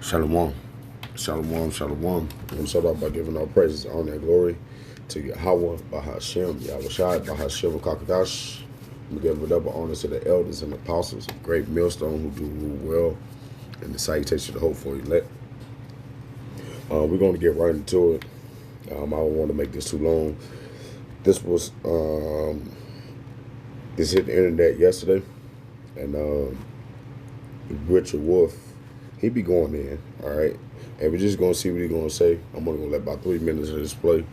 Shalom. Shalom, shalom. I'm start off by giving all praises, honor, and glory to Yahweh, Bahashem, Yahweh Shai, Bahashem, Kakadash. We give a double honor to the elders and apostles of great millstone who do rule well, and the salutation to hope for elect. We're going to get right into it. I don't want to make this too long. This was this hit the internet yesterday, and Richard Wolf, he be going in, all right? And we're just going to see what he's going to say. I'm only going to let about 3 minutes of this play,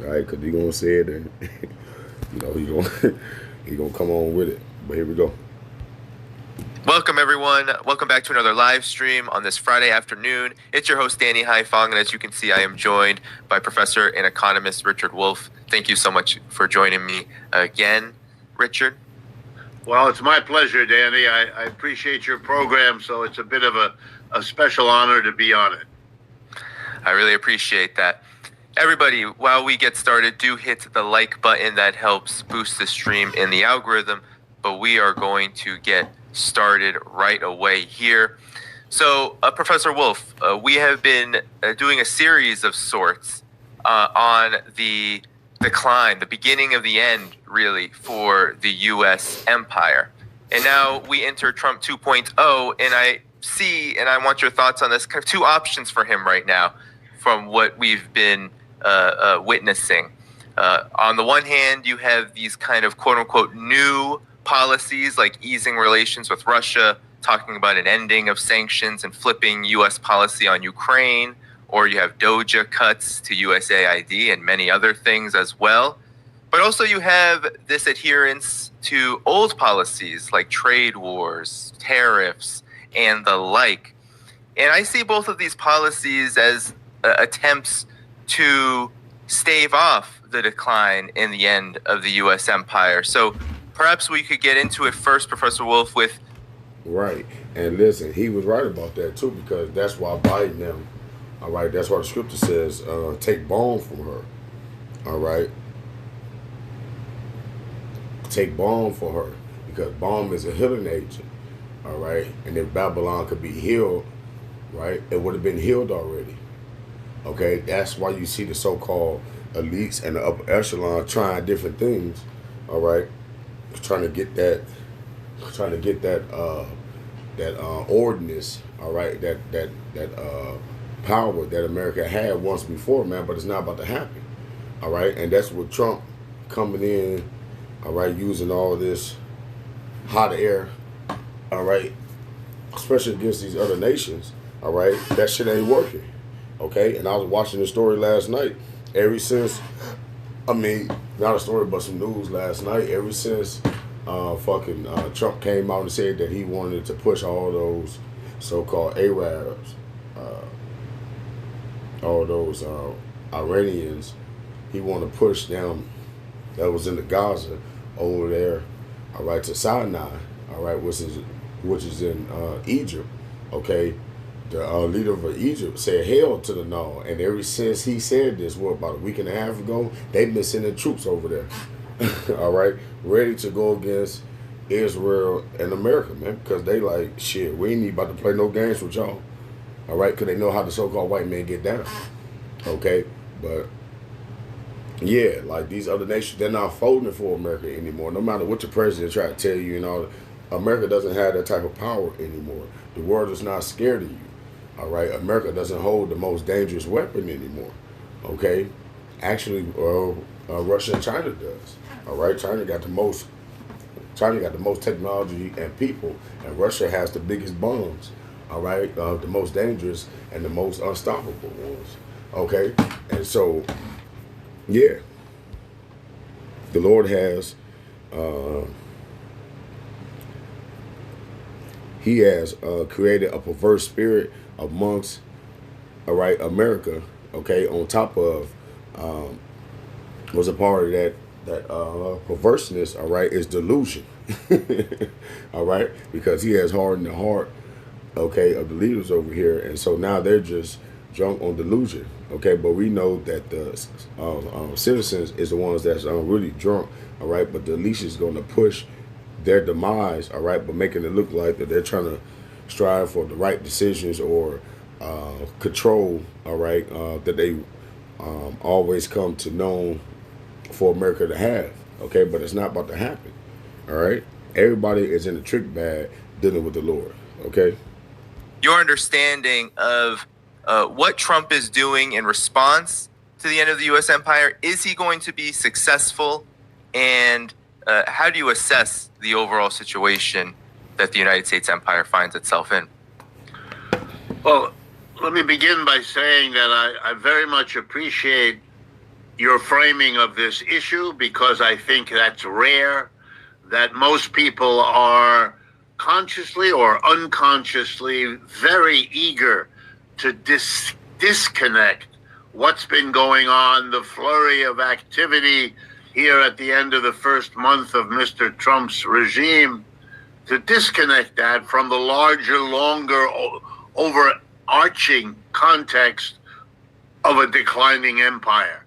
all right? Because he's going to say it, and, he's going he gonna come on with it. But here we go. Welcome, everyone. Welcome back to another live stream on this Friday afternoon. It's your host, Danny Haifong, and as you can see, I am joined by Professor and economist Richard Wolf. Thank you so much for joining me again, Richard. Well, it's my pleasure, Danny. I appreciate your program, so it's a bit of a special honor to be on it. I really appreciate that. Everybody, while we get started, do hit the like button. That helps boost the stream in the algorithm, but we are going to get started right away here. So, Professor Wolf, we have been doing a series of sorts on the decline, the beginning of the end, really, for the U.S. empire. And now we enter Trump 2.0, and I see, and I want your thoughts on this, kind of two options for him right now from what we've been witnessing. On the one hand, you have these kind of quote-unquote new policies like easing relations with Russia, talking about an ending of sanctions and flipping U.S. policy on Ukraine, or you have DOJA cuts to USAID and many other things as well. But also you have this adherence to old policies like trade wars, tariffs, and the like. And I see both of these policies as attempts to stave off the decline in the end of the U.S. empire. So perhaps we could get into it first, Professor Wolf, with... Right. And listen, he was right about that, too, because that's why Biden them, all right, that's why the scripture says, take balm from her, all right? Take balm for her, because balm is a healing agent, all right? And if Babylon could be healed, right, it would have been healed already. Okay, that's why you see the so-called elites and the upper echelon trying different things. All right, trying to get that ordinance. All right, that power that America had once before, man. But it's not about to happen. All right, and that's what Trump coming in. All right, using all this hot air. All right, especially against these other nations. All right, that shit ain't working. Okay, and I was watching the story last night. Ever since, not a story, but some news last night. Ever since Trump came out and said that he wanted to push all those so-called Arabs, all those Iranians, he wanted to push them that was in the Gaza over there, all right, to Sinai, all right, which is in Egypt, okay. The leader of Egypt said hell to the no. And ever since he said this, about a week and a half ago, they've been sending troops over there. All right. Ready to go against Israel and America, man. Because they like, shit, we ain't about to play no games with y'all. All right. Because they know how the so-called white man get down. Okay. But, yeah, like these other nations, they're not folding for America anymore. No matter what the president try to tell you and all, America doesn't have that type of power anymore. The world is not scared of you. All right, America doesn't hold the most dangerous weapon anymore. Okay, actually, Russia and China does. All right, China got the most technology and people, and Russia has the biggest bombs. All right, the most dangerous and the most unstoppable ones. Okay, and so, yeah, the Lord has. He has created a perverse spirit amongst, all right, America, okay, on top of, was a part of that perverseness, all right, is delusion, all right, because he has hardened the heart, okay, of the leaders over here, and so now they're just drunk on delusion, okay, but we know that the citizens is the ones that's really drunk, all right, but the leash is going to push their demise, all right, but making it look like that they're trying to strive for the right decisions or control, all right, that they always come to know for America to have, okay, but it's not about to happen, all right. Everybody is in the trick bag dealing with the Lord, okay. Your understanding of what Trump is doing in response to the end of the U.S. empire, is he going to be successful? And how do you assess the overall situation that the United States empire finds itself in? Well, let me begin by saying that I very much appreciate your framing of this issue, because I think that's rare, that most people are consciously or unconsciously very eager to disconnect what's been going on, the flurry of activity here at the end of the first month of Mr. Trump's regime, to disconnect that from the larger, longer, overarching context of a declining empire.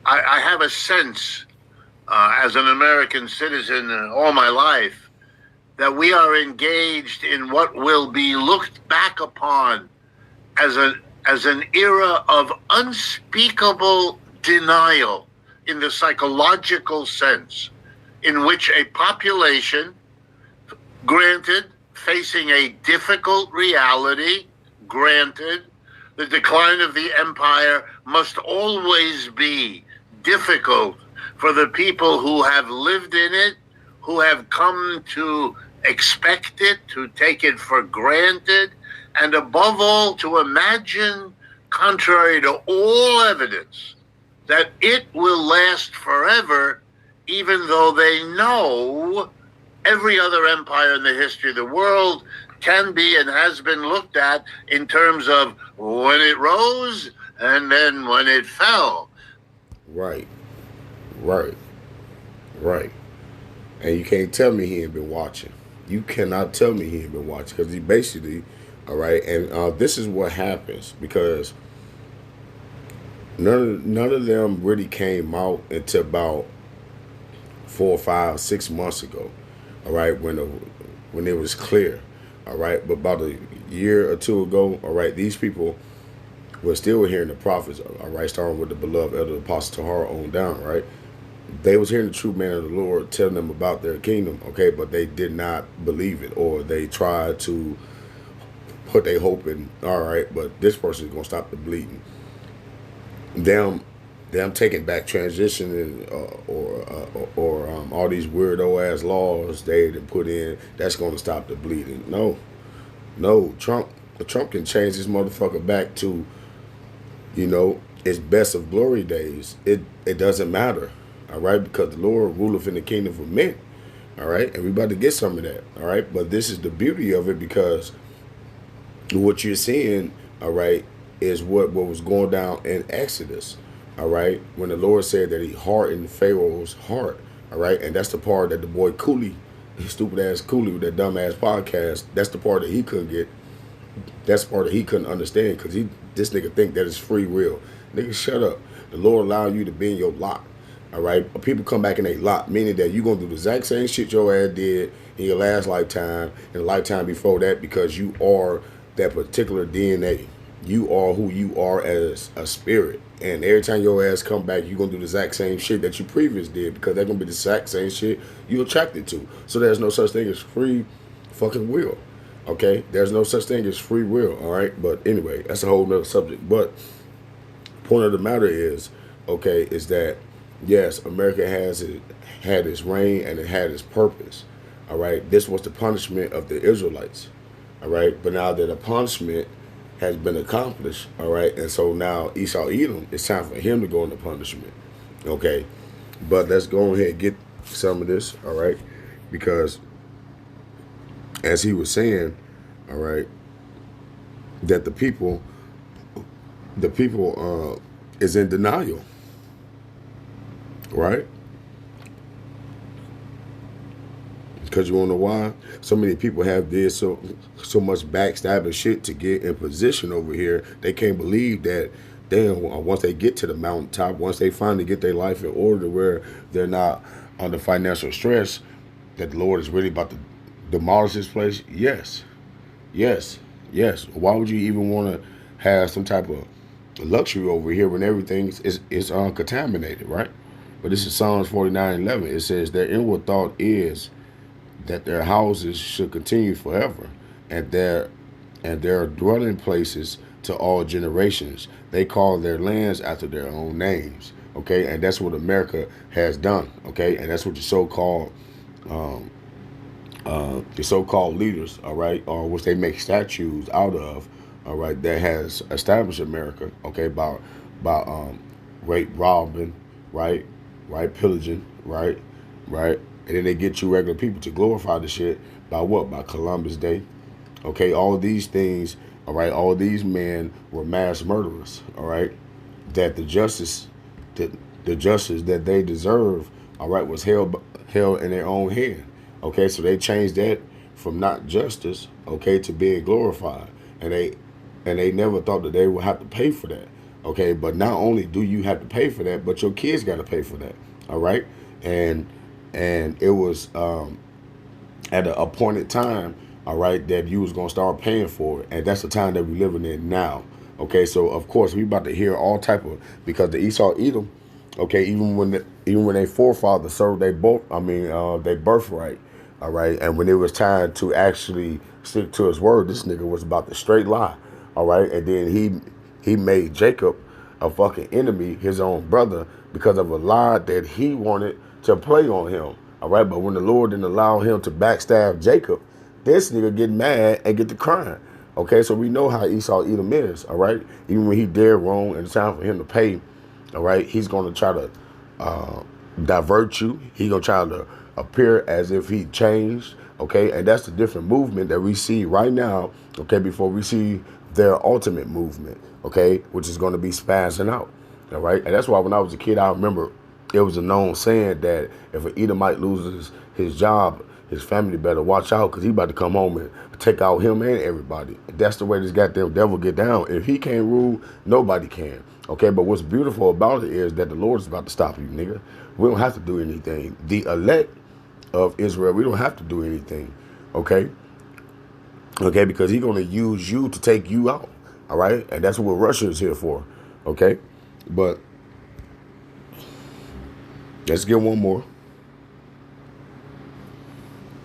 I have a sense, as an American citizen all my life, that we are engaged in what will be looked back upon as an era of unspeakable denial in the psychological sense, in which a population, granted, facing a difficult reality, granted, the decline of the empire must always be difficult for the people who have lived in it, who have come to expect it, to take it for granted, and above all, to imagine, contrary to all evidence, that it will last forever, even though they know every other empire in the history of the world can be and has been looked at in terms of when it rose and then when it fell. Right. And you can't tell me he ain't been watching. You cannot tell me he ain't been watching, because he basically, all right. And this is what happens, because none of them really came out until about 4, 5, 6 months ago, all right, when it was clear, all right. But about a year or two ago, all right, these people were still hearing the prophets, all right, starting with the beloved elder apostle Tahar on down, right. They was hearing the true man of the Lord telling them about their kingdom, okay, but they did not believe it, or they tried to put their hope in, all right, but this person is gonna stop the bleeding. Them taking back transition or all these weirdo ass laws they put in, that's gonna stop the bleeding. No, Trump can change this motherfucker back to, its best of glory days. It doesn't matter. All right, because the Lord ruleth in the kingdom for men. All right, and we about to get some of that. All right, but this is the beauty of it, because what you're seeing, all right, is what was going down in Exodus. All right, when the Lord said that he hardened Pharaoh's heart. All right, and that's the part that the boy Cooley, his stupid ass Cooley with that dumb ass podcast, that's the part that he couldn't get. That's the part that he couldn't understand, because this nigga think that it's free will. Nigga, shut up. The Lord allow you to be in your lot. All right, but people come back in a lot, meaning that you're gonna do the exact same shit your ass did in your last lifetime and the lifetime before that, because you are that particular DNA. You are who you are as a spirit, and every time your ass come back, you're gonna do the exact same shit that you previous did, because they're gonna be the exact same shit you attracted to. So there's no such thing as free fucking will. Okay, there's no such thing as free will. All right, but anyway, that's a whole nother subject. But point of the matter is, okay, is that yes, America had its reign and it had its purpose. All right, this was the punishment of the Israelites. All right, but now that the punishment has been accomplished, all right, and so now Esau Edom, it's time for him to go into punishment. Okay, but let's go ahead and get some of this, all right, because as he was saying, all right, that the people is in denial. Right? Because you wanna know why? So many people have did so much backstabbing shit to get in position over here. They can't believe that once they get to the mountaintop, once they finally get their life in order to where they're not under financial stress, that the Lord is really about to demolish this place. Yes. Yes. Why would you even want to have some type of luxury over here when everything is contaminated, right? But this is Psalms 49:11. It says their inward thought is that their houses should continue forever, and their dwelling places to all generations. They call their lands after their own names. Okay, and that's what America has done. Okay, and that's what um, the so-called leaders, all right, or which they make statues out of, all right, that has established America. Okay, by rape, robbing, right, right, pillaging, right, right, and then they get you regular people to glorify the shit by what? By Columbus Day. Okay, all these things, all right, all these men were mass murderers, all right, that that the justice that they deserve, all right, was held in their own hand. Okay, so they changed that from not justice, okay, to being glorified, and they never thought that they would have to pay for that. Okay, but not only do you have to pay for that, but your kids got to pay for that. All right, and it was at an appointed time, all right, that you was gonna start paying for it, and that's the time that we're living in now. Okay, so of course we about to hear all type of, because the Esau Edom, okay, even when they forefathers served they birthright, all right, and when it was time to actually stick to his word, this nigga was about to straight lie, all right, and then he made Jacob a fucking enemy, his own brother, because of a lie that he wanted to play on him. All right, but when the Lord didn't allow him to backstab Jacob, this nigga get mad and get to crying. Okay, so we know how Esau Edom is. All right, even when he did wrong and it's time for him to pay, all right, he's gonna try to divert you. He's gonna try to appear as if he changed. Okay, and that's the different movement that we see right now. Okay, before we see their ultimate movement. Okay, which is going to be spazzing out. All right, and that's why when I was a kid, I remember it was a known saying that if an Edomite loses his job, his family better watch out because he about to come home and take out him and everybody. That's the way this goddamn devil get down. If he can't rule, nobody can. Okay, but what's beautiful about it is that the Lord is about to stop you, nigga. We don't have to do anything. The elect of Israel, we don't have to do anything. Okay? Okay, because he's going to use you to take you out. All right? And that's what Russia is here for. Okay? But let's get one more.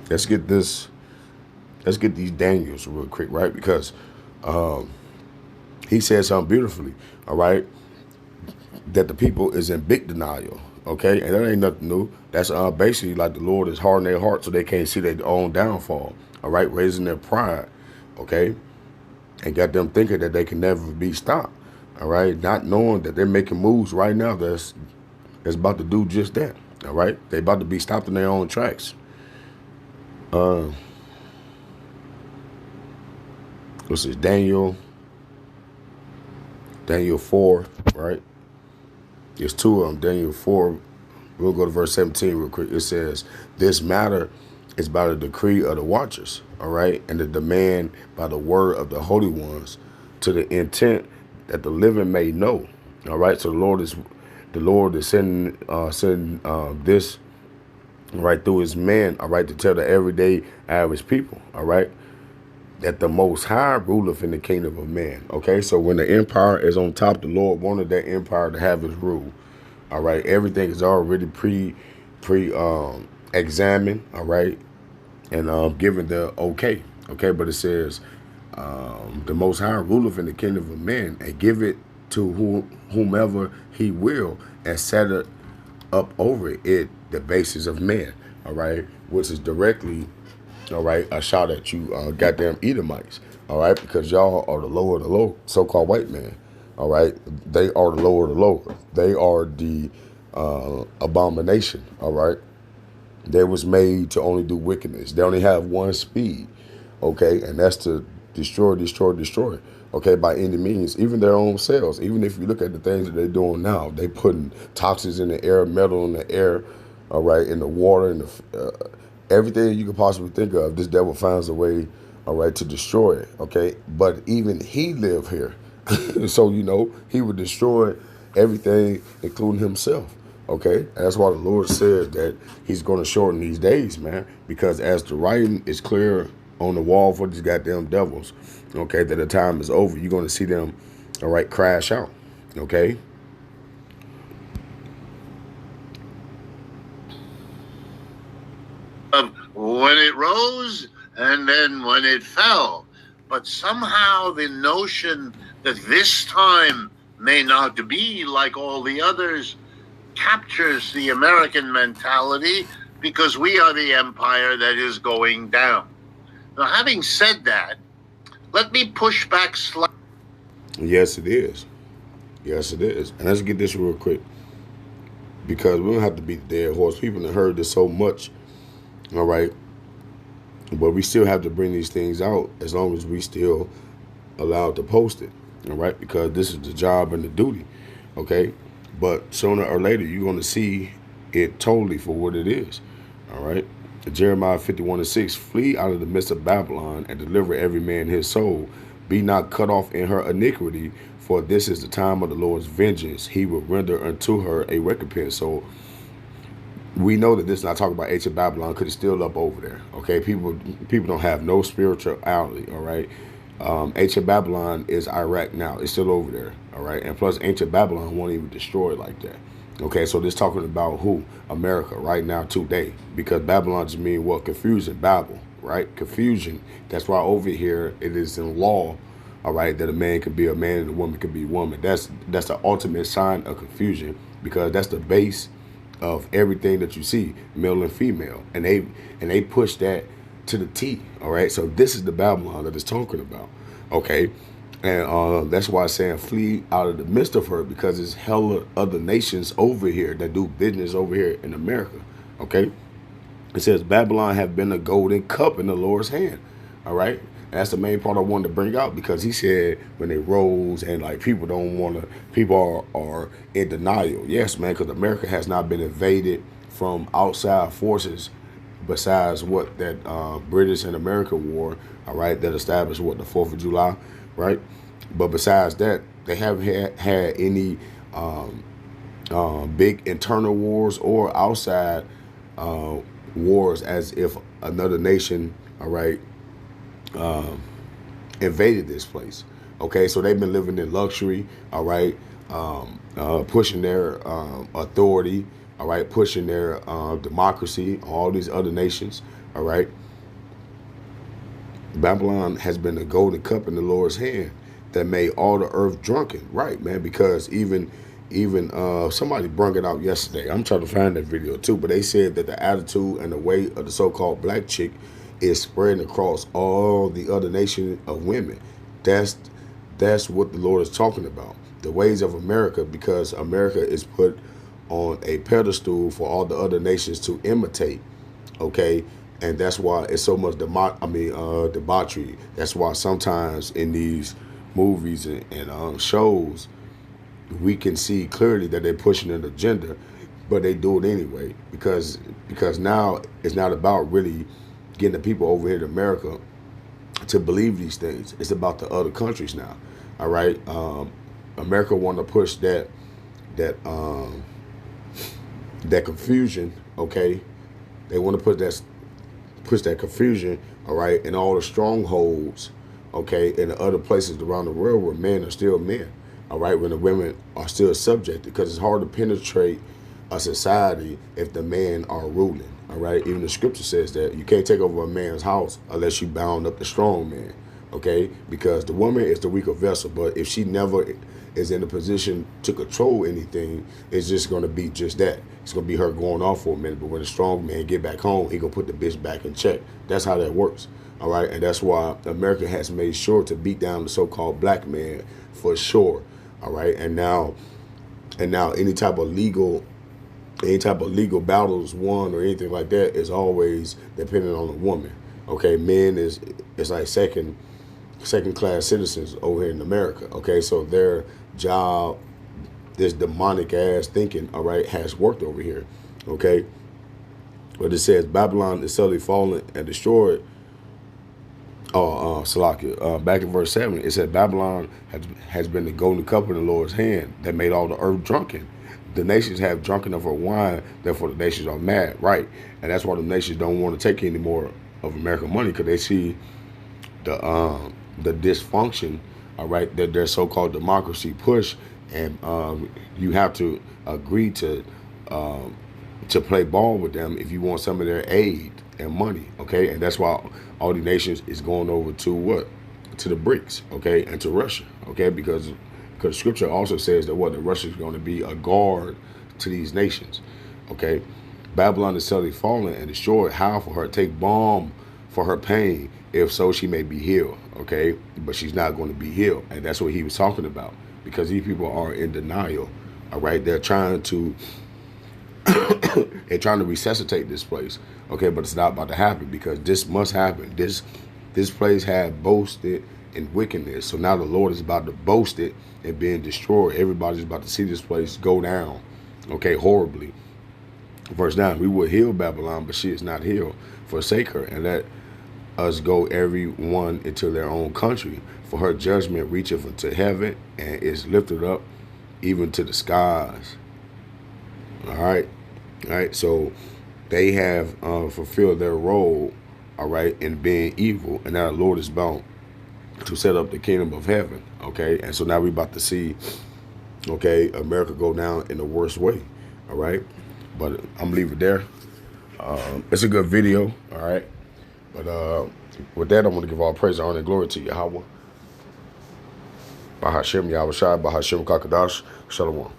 Let's get these Daniels real quick, right? Because he said something beautifully, all right? That the people is in big denial, okay? And that ain't nothing new. That's basically like the Lord is hardening their heart so they can't see their own downfall, all right? Raising their pride, okay? And got them thinking that they can never be stopped, all right? Not knowing that they're making moves right now that's about to do just that, all right? They about to be stopped in their own tracks. This is Daniel 4, right? There's two of them. Daniel 4, we'll go to verse 17 real quick. It says, this matter is by the decree of the watchers, all right, and the demand by the word of the holy ones, to the intent that the living may know, all right. So the Lord is sending this right through his men, all right, to tell the everyday average people, all right, that the Most High ruleth in the kingdom of man. Okay, so when the empire is on top, the Lord wanted that empire to have his rule. All right, everything is already examined. All right, and given the okay. Okay, but it says the Most High ruleth in the kingdom of man and give it to whomever he will and set it up over it the basis of men. All right, which is directly, all right, a shot at you goddamn Edomites, all right, because y'all are the lower of the low, so-called white man, all right. They are the lower of the lower. They are the abomination, all right. They was made to only do wickedness. They only have one speed, okay, and that's to destroy, okay, by any means, even their own selves. Even if you look at the things that they're doing now, they putting toxins in the air, metal in the air, all right, in the water, in the everything you could possibly think of. This devil finds a way, all right, to destroy it, okay. But even he lived here, so he would destroy everything, including himself. Okay, and that's why the Lord said that he's going to shorten these days, man, because as the writing is clear on the wall for these goddamn devils. Okay, that the time is over. You're going to see them, all right, crash out. Okay. When it rose and then when it fell. But somehow the notion that this time may not be like all the others captures the American mentality because we are the empire that is going down. Now, having said that, let me push back slightly. Yes, it is. Yes, it is. And let's get this real quick because we don't have to beat the dead horse. People have heard this so much, all right? But we still have to bring these things out as long as we still allowed to post it, all right? Because this is the job and the duty, okay? But sooner or later, you're going to see it totally for what it is, all right? Jeremiah 51:6, flee out of the midst of Babylon and deliver every man his soul. Be not cut off in her iniquity, for this is the time of the Lord's vengeance. He will render unto her a recompense. So we know that this is not talking about ancient Babylon because it's still up over there. Okay, people don't have no spirituality. All right, ancient Babylon is Iraq now. It's still over there. All right, and plus ancient Babylon won't even destroy it like that. Okay, so this talking about who? America right now today, because Babylon just mean what? Confusion, Babel, right? Confusion. That's why over here it is in law, all right, that a man can be a man and a woman can be a woman. That's the ultimate sign of confusion because that's the base of everything that you see, male and female, and they push that to the T. All right, so this is the Babylon that it's talking about. Okay, and that's why I'm saying flee out of the midst of her because there's hella other nations over here that do business over here in America. Okay, it says Babylon have been a golden cup in the Lord's hand. All right. That's the main part I wanted to bring out because he said when they rose and like people don't want to, people are in denial. Yes, man, because America has not been invaded from outside forces besides what that British and America war, all right, that established what, the 4th of July, right? But besides that, they haven't had any big internal wars or outside wars as if another nation, all right, invaded this place. Okay, so they've been living in luxury, all right, pushing their authority, all right, pushing their democracy on all these other nations, all right. Babylon has been the golden cup in the Lord's hand that made all the earth drunken, right, man, because even somebody brought it out yesterday. I'm trying to find that video too, but they said that the attitude and the way of the so-called black chick is spreading across all the other nation of women. That's what the Lord is talking about. The ways of America, because America is put on a pedestal for all the other nations to imitate. Okay, and that's why it's so much debauchery. That's why sometimes in these movies and shows we can see clearly that they're pushing an agenda, but they do it anyway because now it's not about really getting the people over here to America to believe these things. It's about the other countries now. All right. America want to push that confusion. Okay. They want to push that confusion. All right. In all the strongholds. Okay. In the other places around the world where men are still men. All right. When the women are still subjected, because it's hard to penetrate a society if the men are ruling. All right, even the scripture says that you can't take over a man's house unless you bound up the strong man. Okay, because the woman is the weaker vessel, but if she never is in a position to control anything, it's just going to be just that. It's going to be her going off for a minute, but when the strong man get back home, he going to put the bitch back in check. That's how that works. All right, and that's why America has made sure to beat down the so-called black man for sure. All right, and now any type of legal battles won or anything like that is always dependent on the woman. Okay, men is like second class citizens over here in America. Okay, so their job, this demonic ass thinking, all right, has worked over here. Okay, but it says Babylon is suddenly fallen and destroyed. Salakia. Back in verse 7, it said Babylon has been the golden cup in the Lord's hand that made all the earth drunken. The nations have drunken of her wine, therefore the nations are mad, right? And that's why the nations don't want to take any more of American money because they see the dysfunction, all right, that their so-called democracy push, and you have to agree to play ball with them if you want some of their aid and money, okay? And that's why all the nations is going over to what? To the BRICS, okay, and to Russia, okay? Because Scripture also says that what the Russia is going to be a guard to these nations, okay? Babylon is suddenly fallen and destroyed. How for her? Take balm for her pain, if so she may be healed, okay? But she's not going to be healed, and that's what he was talking about, because these people are in denial, all right? They're trying to resuscitate this place, okay? But it's not about to happen, because this must happen. This place had boasted in wickedness, so now the Lord is about to boast it and being destroyed. Everybody's about to see this place go down, okay, horribly. Verse 9, we will heal Babylon, but she is not healed. Forsake her, and let us go every one into their own country. For her judgment reacheth unto heaven, and is lifted up even to the skies. All right. So they have fulfilled their role, all right, in being evil, and now the Lord is bound to set up the kingdom of heaven, okay? And so now we're about to see, okay, America go down in the worst way, all right? But I'm gonna leave it there. It's a good video, all right? But with that, I'm gonna give all praise, honor, and glory to Yahweh. Bahashem Yahushua, Bahashem Kakadash, Shalom.